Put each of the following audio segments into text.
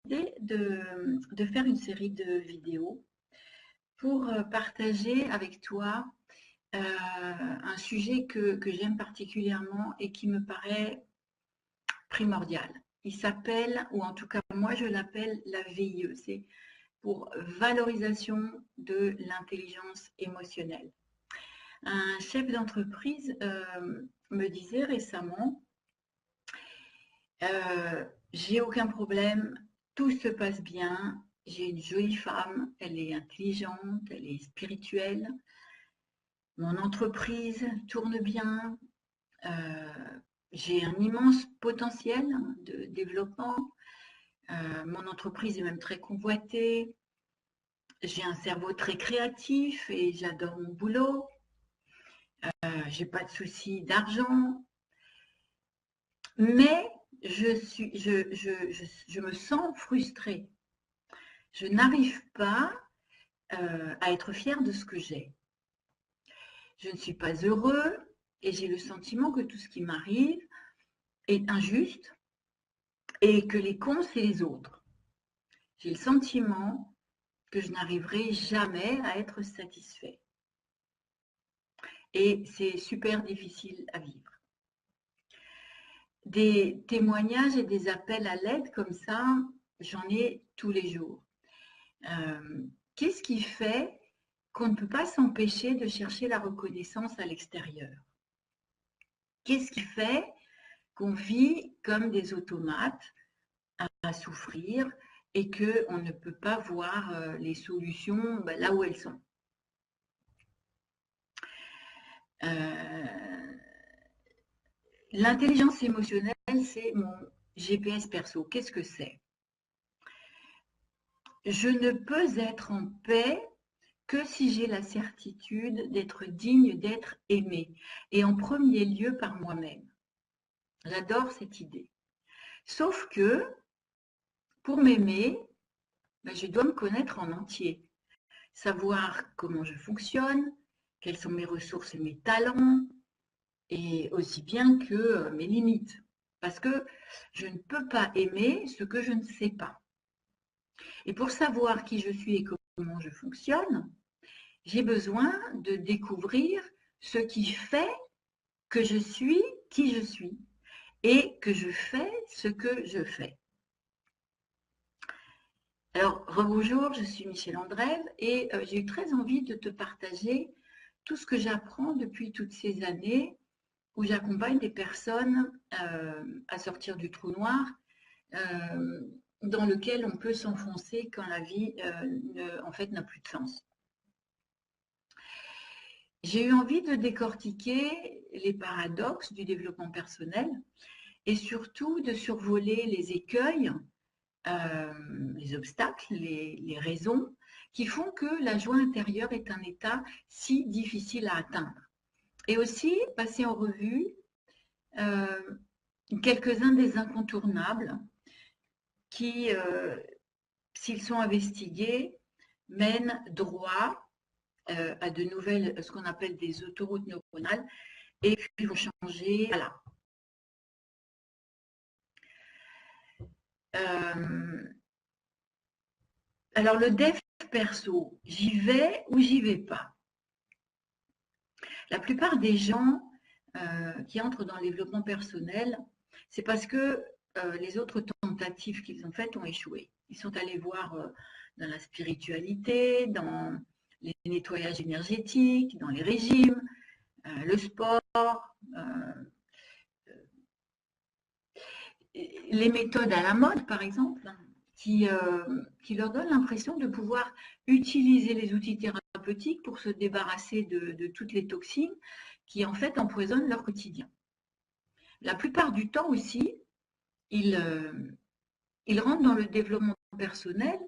de faire une série de vidéos pour partager avec toi un sujet que j'aime particulièrement et qui me paraît primordial. Il s'appelle, ou en tout cas moi je l'appelle la VIE, c'est pour valorisation de l'intelligence émotionnelle. Un chef d'entreprise me disait récemment, j'ai aucun problème, tout se passe bien, j'ai une jolie femme, elle est intelligente, elle est spirituelle, mon entreprise tourne bien, j'ai un immense potentiel de développement, mon entreprise est même très convoitée, j'ai un cerveau très créatif et j'adore mon boulot, j'ai pas de soucis d'argent, mais je me sens frustrée. Je n'arrive pas à être fière de ce que j'ai. Je ne suis pas heureux et j'ai le sentiment que tout ce qui m'arrive est injuste et que les cons, c'est les autres. J'ai le sentiment que je n'arriverai jamais à être satisfait. Et c'est super difficile à vivre. Des témoignages et des appels à l'aide comme ça, j'en ai tous les jours. Qu'est-ce qui fait qu'on ne peut pas s'empêcher de chercher la reconnaissance à l'extérieur? Qu'est-ce qui fait qu'on vit comme des automates à souffrir et qu'on ne peut pas voir les solutions là où elles sont? L'intelligence émotionnelle, c'est mon GPS perso. Qu'est-ce que c'est? Je ne peux être en paix que si j'ai la certitude d'être digne d'être aimée, et en premier lieu par moi-même. J'adore cette idée. Sauf que, pour m'aimer, je dois me connaître en entier, savoir comment je fonctionne, quelles sont mes ressources et mes talents, et aussi bien que mes limites. Parce que je ne peux pas aimer ce que je ne sais pas. Et pour savoir qui je suis et comment je fonctionne, j'ai besoin de découvrir ce qui fait que je suis qui je suis et que je fais ce que je fais. Alors, rebonjour, je suis Michel Andrève et j'ai eu très envie de te partager tout ce que j'apprends depuis toutes ces années où j'accompagne des personnes à sortir du trou noir dans lequel on peut s'enfoncer quand la vie en fait n'a plus de sens. J'ai eu envie de décortiquer les paradoxes du développement personnel et surtout de survoler les écueils, les obstacles, les raisons qui font que la joie intérieure est un état si difficile à atteindre. Et aussi passer en revue quelques-uns des incontournables qui, s'ils sont investigués, mènent droit à de nouvelles, ce qu'on appelle des autoroutes neuronales, et puis vont changer. Voilà. Alors le dev perso, j'y vais ou j'y vais pas? La plupart des gens qui entrent dans le développement personnel, c'est parce que les autres tentatives qu'ils ont faites ont échoué. Ils sont allés voir dans la spiritualité, dans les nettoyages énergétiques, dans les régimes, le sport, les méthodes à la mode, par exemple, qui leur donnent l'impression de pouvoir utiliser les outils thérapeutiques pour se débarrasser de toutes les toxines qui, en fait, empoisonnent leur quotidien. La plupart du temps aussi, ils rentrent dans le développement personnel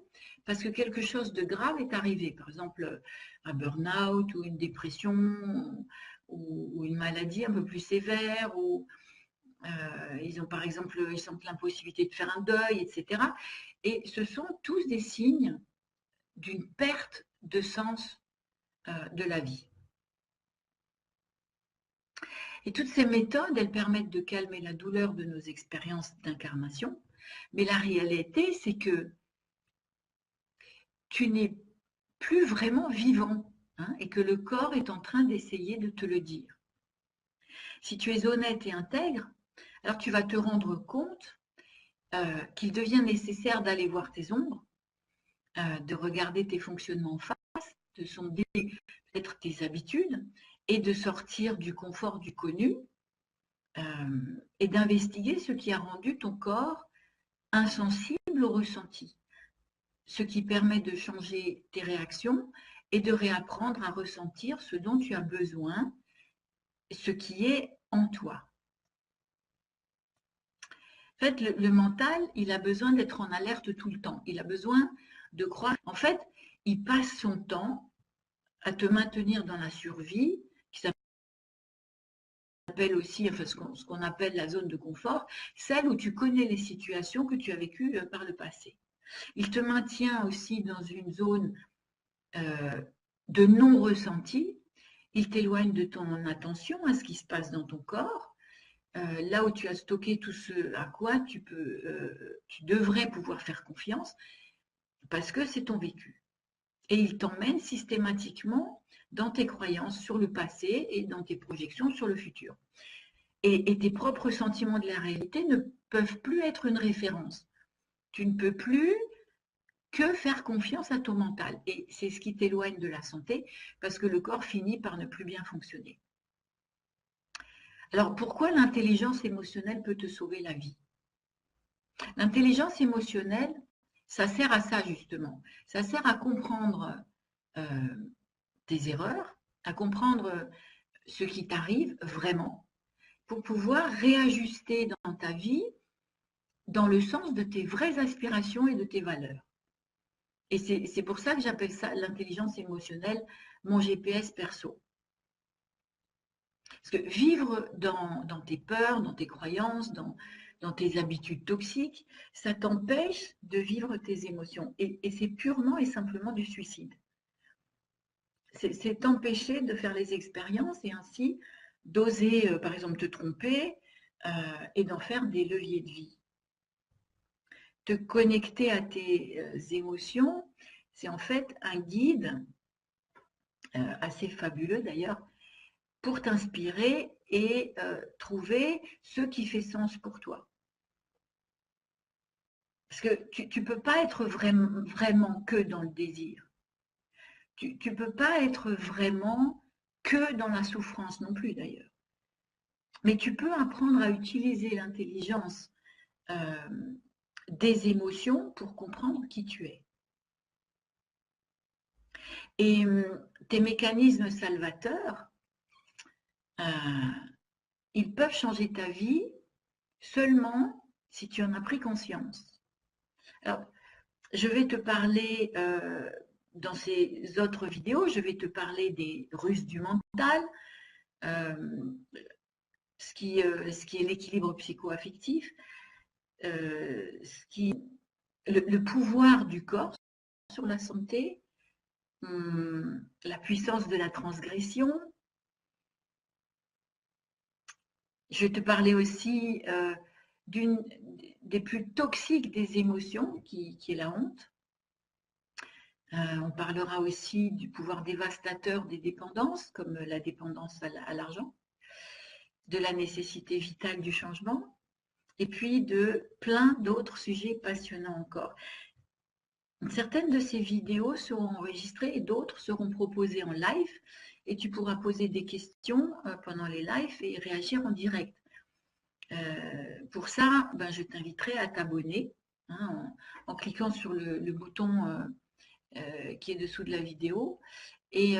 parce que quelque chose de grave est arrivé. Par exemple, un burn-out ou une dépression ou une maladie un peu plus sévère ou ils ont par exemple, ils sentent l'impossibilité de faire un deuil, etc. Et ce sont tous des signes d'une perte de sens de la vie. Et toutes ces méthodes, elles permettent de calmer la douleur de nos expériences d'incarnation Mais la réalité, c'est que tu n'es plus vraiment vivant, hein, et que le corps est en train d'essayer de te le dire. Si tu es honnête et intègre, alors tu vas te rendre compte qu'il devient nécessaire d'aller voir tes ombres, de regarder tes fonctionnements en face, de sonder peut-être tes habitudes et de sortir du confort du connu et d'investiguer ce qui a rendu ton corps insensible au ressenti, ce qui permet de changer tes réactions et de réapprendre à ressentir ce dont tu as besoin, ce qui est en toi. En fait, le mental, il a besoin d'être en alerte tout le temps. Il a besoin de croire. En fait, il passe son temps à te maintenir dans la survie, qui s'appelle aussi, enfin, ce qu'on appelle la zone de confort, celle où tu connais les situations que tu as vécues par le passé. Il te maintient aussi dans une zone de non-ressenti. Il t'éloigne de ton attention à ce qui se passe dans ton corps. Là où tu as stocké tout ce à quoi tu devrais pouvoir faire confiance, parce que c'est ton vécu. Et il t'emmène systématiquement dans tes croyances sur le passé et dans tes projections sur le futur. Et tes propres sentiments de la réalité ne peuvent plus être une référence. Tu ne peux plus que faire confiance à ton mental. Et c'est ce qui t'éloigne de la santé, parce que le corps finit par ne plus bien fonctionner. Alors, pourquoi l'intelligence émotionnelle peut te sauver la vie? L'intelligence émotionnelle, ça sert à ça justement. Ça sert à comprendre tes erreurs, à comprendre ce qui t'arrive vraiment, pour pouvoir réajuster dans ta vie dans le sens de tes vraies aspirations et de tes valeurs. Et c'est pour ça que j'appelle ça l'intelligence émotionnelle, mon GPS perso. Parce que vivre dans tes peurs, dans tes croyances, dans tes habitudes toxiques, ça t'empêche de vivre tes émotions. Et c'est purement et simplement du suicide. C'est t'empêcher de faire les expériences et ainsi d'oser, par exemple, te tromper et d'en faire des leviers de vie. Te connecter à tes émotions, c'est en fait un guide assez fabuleux d'ailleurs pour t'inspirer et trouver ce qui fait sens pour toi. Parce que tu ne peux pas être vraiment que dans le désir. Tu ne peux pas être vraiment que dans la souffrance non plus d'ailleurs. Mais tu peux apprendre à utiliser l'intelligence des émotions pour comprendre qui tu es. Et tes mécanismes salvateurs, ils peuvent changer ta vie seulement si tu en as pris conscience. Alors, je vais te parler, dans ces autres vidéos, je vais te parler des russes du mental, ce qui est l'équilibre psycho-affectif, le pouvoir du corps sur la santé, la puissance de la transgression. Je vais te parler aussi d'une des plus toxiques des émotions, qui est la honte. On parlera aussi du pouvoir dévastateur des dépendances, comme la dépendance à l'argent, de la nécessité vitale du changement, et puis de plein d'autres sujets passionnants encore. Certaines de ces vidéos seront enregistrées et d'autres seront proposées en live, et tu pourras poser des questions pendant les lives et réagir en direct. Pour ça, je t'inviterai à t'abonner en cliquant sur le bouton qui est dessous de la vidéo, et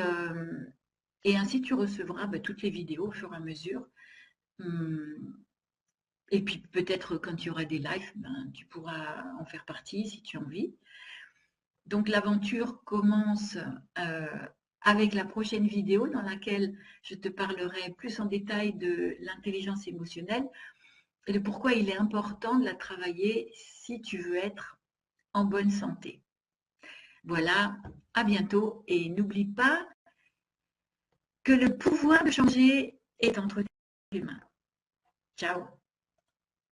ainsi tu recevras toutes les vidéos au fur et à mesure. Et puis peut-être quand il y aura des lives, tu pourras en faire partie si tu as envie. Donc l'aventure commence avec la prochaine vidéo dans laquelle je te parlerai plus en détail de l'intelligence émotionnelle et de pourquoi il est important de la travailler si tu veux être en bonne santé. Voilà, à bientôt et n'oublie pas que le pouvoir de changer est entre tes mains. Ciao.